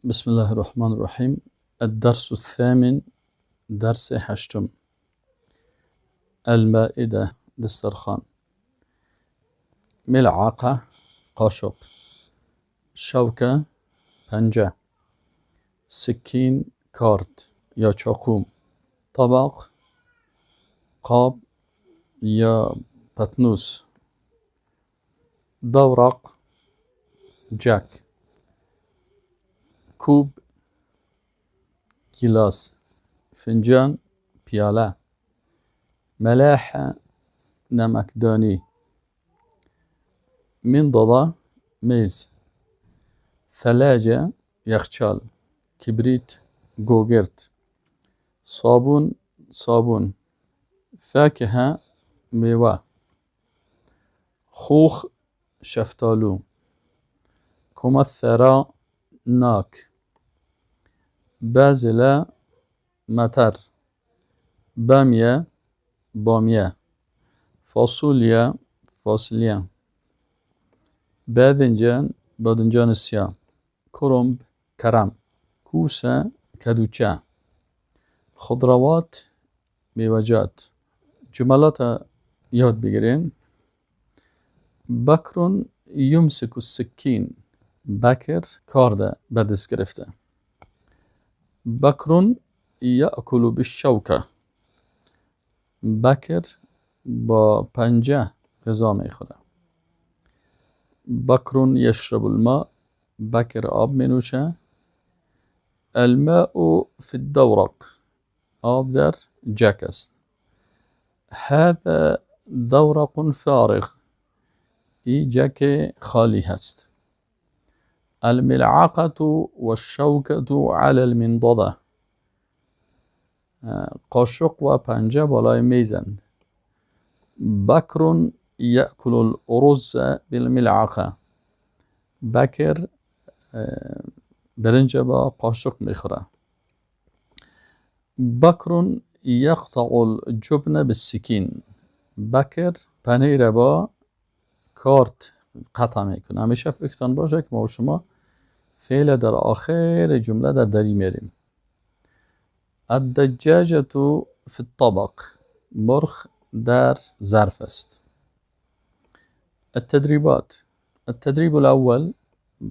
بسم الله الرحمن الرحيم. الدرس الثامن، درس حشتم. المائدة، دسترخان. ملعقة، قاشق. شوكة، پنجه. سکین، کارد یا چاقو. طبق، قاب یا پتنوس. دورق، جک. کوب، گیلاس. فنجان، پیاله. ملاحة، نمکدانی. منضدة، میز. ثلاجة، یخچال. کبریت، گوگرد. صابون. فاکهه، میوه. خوخ، شفتالو. کمثرة، ناک. بازلة، مطر. بامیه. فاصولیا. باذنجان سیاه. کرم. کوسه، کدوچه. خضروات، میوجات. جملات یاد بگیرین. بکر یمسک السکین. بکر کارده به دست گرفته. بکر یأکل بالشوکه. بکر با پنجه غذا میخوره. بکر یشرب الماء. بکر آب می نوشه. الماء في الدورق. آب در جک است. هذا دورق فارغ. ای جک خالی هست. الملعقة والشوكة على المنضدة. قاشق و پنجه بالای میزند. بکر یأکل الأرز بالملعقة. بکر برنج با قاشق میخوره. بکر یقطع الجبن بالسکین. بکر پنیر با کارت قطع میکنه. همیشه فکرتان باشه که ما و شما فعل در آخر جمله در دری میریم. الدجاجة في الطبق. مرغ در ظرف است. التدریب الاول،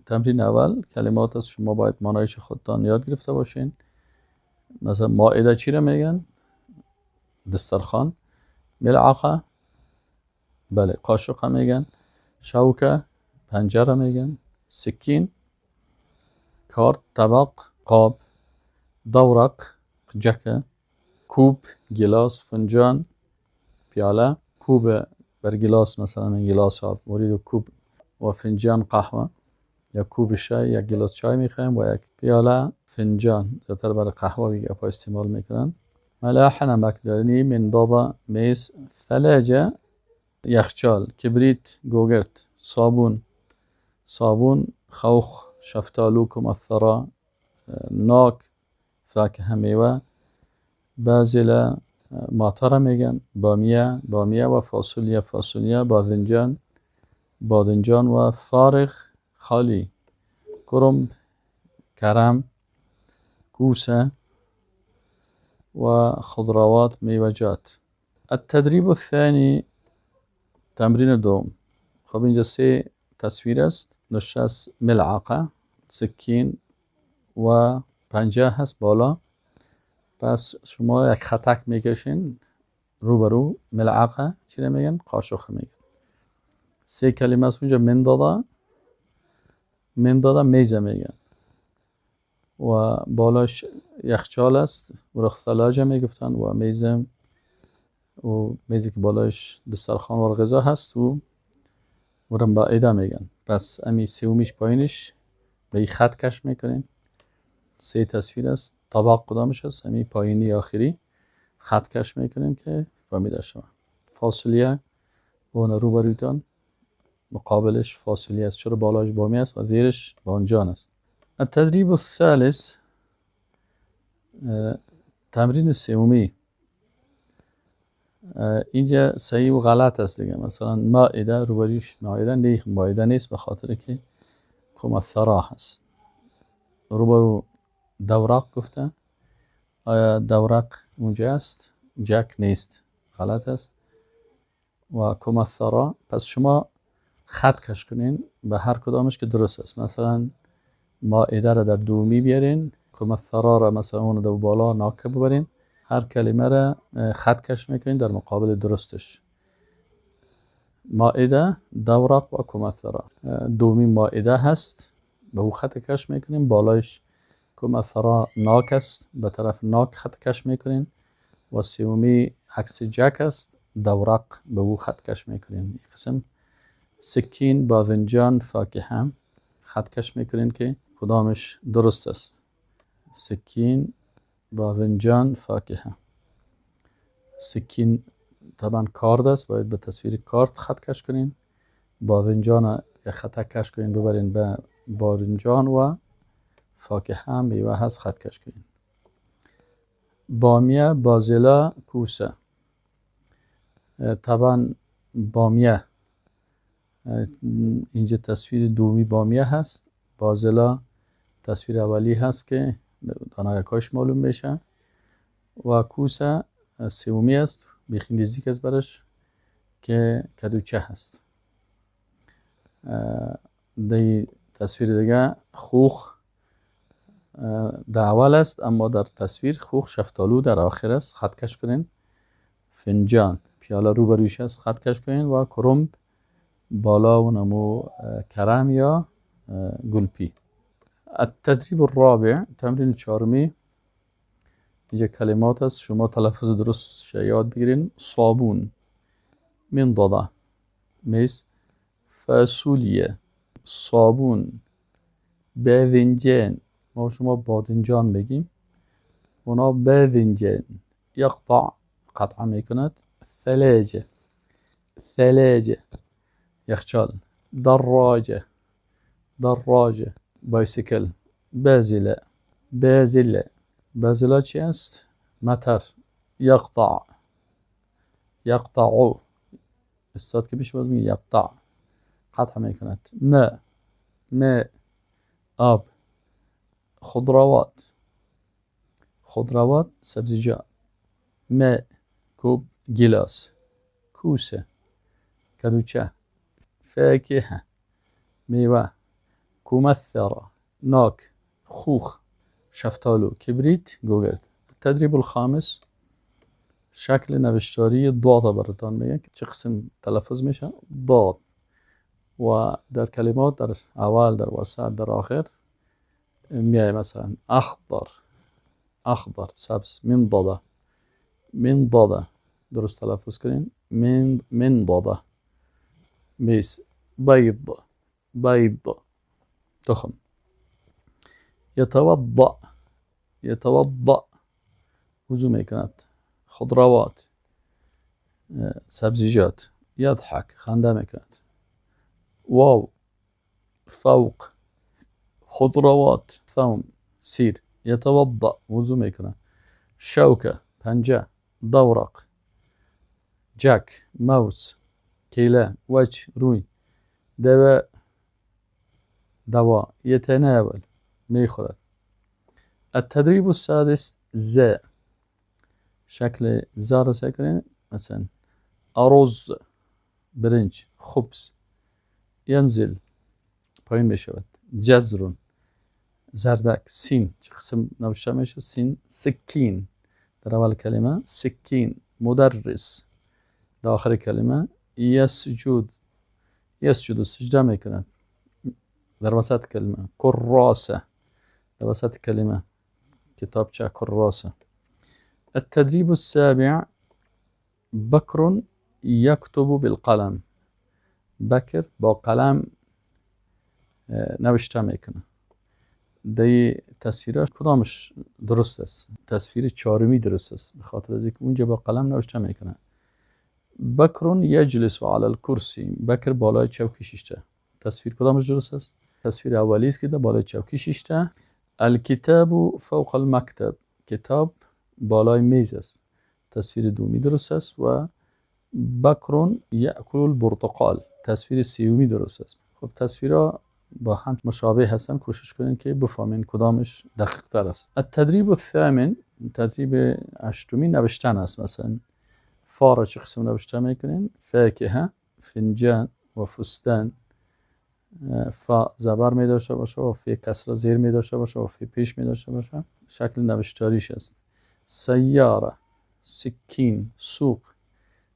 تمرین اول. کلمات است شما باید معنایش خودتان یاد گرفته باشین. مثلا مائده چی را میگن؟ دسترخوان. ملعقه، بله قاشق هم میگن. شوکه، پنجه را میگن. سکین، کارد، طبق، قاب. دورق، جکه. کوب، گلاس. فنجان، پیاله. کوب بر گلاس، مثلا گلاس آب مورید. کوب و فنجان قهوه یا کوب شای، یک گلاس چای میخوایم و یک پیاله فنجان زیادتر برای قهوه و گپا استعمال میکنن. ملاحه، نمکدانی. منضده، میز. ثلاجه، یخچال. کبریت، گوگرد. صابون. خوخ، شفتالو، کمثرة. ناک، فاکهه میوه. بازله، مطر میگن. بامیه و فاصولیا. باذنجان و فارغ، خالی. کرم، کوسه و خضروات، میوجات. التدریب الثانی، تمرین دوم. خب اینجا 3 تصویر است. نشست ملعقه، سکین و پنجه هست بالا. پس شما یک خطک میکشین رو ملعقه چی میگن؟ قاشق میگن. 3 کلمه است اونجا. منضده میزه میگن و بالاش یخچال است و ثلاجه میگفتن و میزی که بالاش دسترخوان و غذا هست و مائده میگن. پس امی سومیش پایینش به این خط کش میکنین. 3 تصویر است. طبق کدامش است؟ امی پایینی آخری خط کش میکنیم که فهمیده شما. فاصله اون روبرویتان مقابلش فاصله است، چرا بالاش بامی است و زیرش بانجان است. التدریب الثالث، تمرین سومی. اینجا صحیح و غلط است دیگه. مثلا مائده روبرویش مائده نیست به خاطر که کمثرة هست روبرو دورق گفته. آیا دورق اونجا است؟ جک نیست، غلط است. و کمثرا، پس شما خط کش کنین به هر کدامش که درست است. مثلا مائده را در دومی بیارین، کمثرا را مثلا اون در بالا ناکه ببرین، هر کلمه را خط کش میکنین در مقابل درستش. مائده، دورق و کمثرا. دومی مائده هست، به او خط کش میکنین، بالایش کمثرا ناک است، به طرف ناک خط کش میکنین. و سومی عکس جک است، دورق، به او خط کش میکنین. این قسم سکین، باذنجان، فاکهه خط کش میکنین که کدامش درست است. سکین، باذنجان، فاکهه. سکین طبعا کارد است، باید به تصویر کارد خط کش کنین. باذنجان یک خط کش کنین ببرین به باذنجان و فاکهه میوه هست خط کش کنین. بامیه، بازلا، کوسه. طبعا بامیه اینجا تصویر دومی بامیه هست، بازلا تصویر اولی هست که دانگکاش معلوم میشه و کوسه سومی است، بیخی نزدیک است برش که کدوچه هست. دی تصویر دیگه خوخ در اول است، اما در تصویر خوخ شفتالو در آخر است، خط کش کنین. فنجان، پیاله رو برویش است، خط کش کنین. و کرنب، بالا و نمو کرم یا گلپی. التدریب الرابع، تمرین چهارمی. اینجا کلمات است، شما تلفظ درست یاد بگیرین. صابون، منضده، میز، فاصولیه، صابون، باذنجان، ما شما باذنجان بگیم، اونا باذنجان. یقطع، قطع میکند. ثلاجه، ثلاجه، یخچال. دراجه، دراجه، بایسیکل. بازله، بازله. بازله چی است؟ مطر. یقطع، یقطعو، استاد که بیش باز میگه یقطع، قطع میکند. ماء، ماء، آب. خضروات، خضروات، سبزیجات. ماء، کوب، گلاس. کوسه، کدوچه. فاکهه، میوه. کمثرا، ناک. خوخ، شفتالو. کبریت، گوگرد. التدریب الخامس، شکل نوشتاری ضاد براتان میگه که چه قسم تلفظ میشه. ضاد. و در کلمات در اول، در وسط، در آخر میای. مثلا اخضر، اخضر، سبز. منضده، منضده، درست تلفظ کنین. منضده. میز، بيض، بيض، تخم. يتوضأ، يتوضأ، وضو میکند. خضروات، سبزیجات. يضحك، خنده میکند. واو، فوق، خضروات. ثوم، سیر. يتوضأ، وضو میکند. شوكة، پنجه. دورق، جک. موز، كيلة. وجه، روی. دواء، دواء. يتناول، میخورد. التدريب السادس، ز. شکل ز را سعی کنید. مثلا أرز، برنج. خبز، ينزل، پایین میشود. جزر، زردک. سین، چه قسم نوشته میشه؟ سین. سکین، در اول کلمه. سکین. مدرس، در آخر کلمه. یسجد، یسجد، سجده میکند. در وسط کلمه. کراسه، در وسط کلمه. کتابچه. کراسه. التدريب السابع، بكر يكتب بالقلم. بکر با قلم نوشته میکنه. دی تصویرش کدامش درست است؟ تصویر چهارمی درست است، به خاطر از اینکه اونجا با قلم نوشته میکنه. بکر یجلس علی الکرسی. بکر بالای چوکی شیشته. تصویر کدامش درست است؟ تصویر اولی است که در بالای چوکی شیشته. الکتاب فوق المکتب. کتاب بالای میز است. تصویر دومی درست است. و بکر یأکل البرتقال. تصویر سیومی درست است. خب تصویرها با هم مشابه هستن کوشش کنین که بفهمین کدامش دقیق تر است. التدریب الثامن، تدریب هشتمی نوشتن است. مثلا فا را چه قسم نوشته میکنین؟ فاکهه، فنجان و فستان. فا زبر می داشته باشه و فی کسر زیر می داشته باشه و فی پیش می داشته باشه. شکل نوشتاریش است. سیاره، سکین، سوق.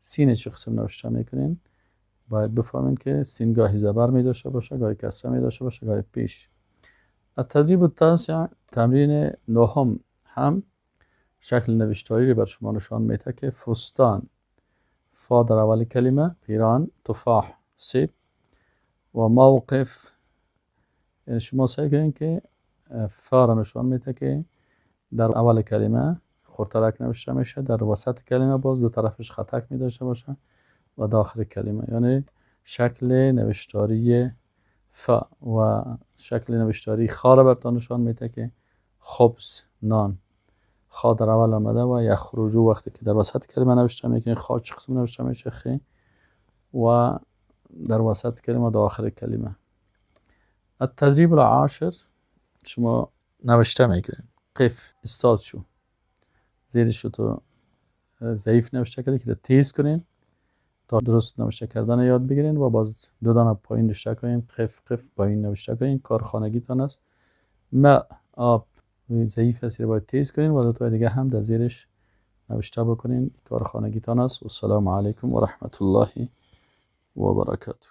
سین چه قسم نوشته میکنین؟ باید بفهمین که سین گاهی زبر می داشته باشه، گاهی کسره می داشته باشه، گاهی پیش. التدریب التاسع، تمرین نهم هم شکل نوشتاری رو بر شما نشان میده که فستان، فا در اول کلمه، پیران، تفاح، سیب. و موقف، یعنی شما سعی کنین که فا را نشان میده که در اول کلمه خردترک نوشته میشه، در وسط کلمه باز دو طرفش خطک می داشته باشه و داخل کلمه. یعنی شکل نوشتاری ف و شکل نوشتاری خا را براتون نشان میده که خبز، نان. خا در اول آمده و یخرجو وقتی که در وسط کلمه نوشته میکنین خا چه قسم نوشته میشه؟ خی. و در وسط کلمه و آخر کلمه. التدریب العاشر، شما نوشته میکنین قف، استاد شو، زیرش رو تو ضعیف نوشته کردی که تیز کنین تا درست نوشته کردن یاد بگیرین و باز دو دانه پایین نوشته کنین. قف قف پایین نوشته کنین. کارخانگی تان است. ما آب ضعیف است رو باید تیز کنین و دو تا دیگه هم در زیرش نوشته بکنین. کارخانگی تان است. و السلام علیکم و رحمت الله و برکاته.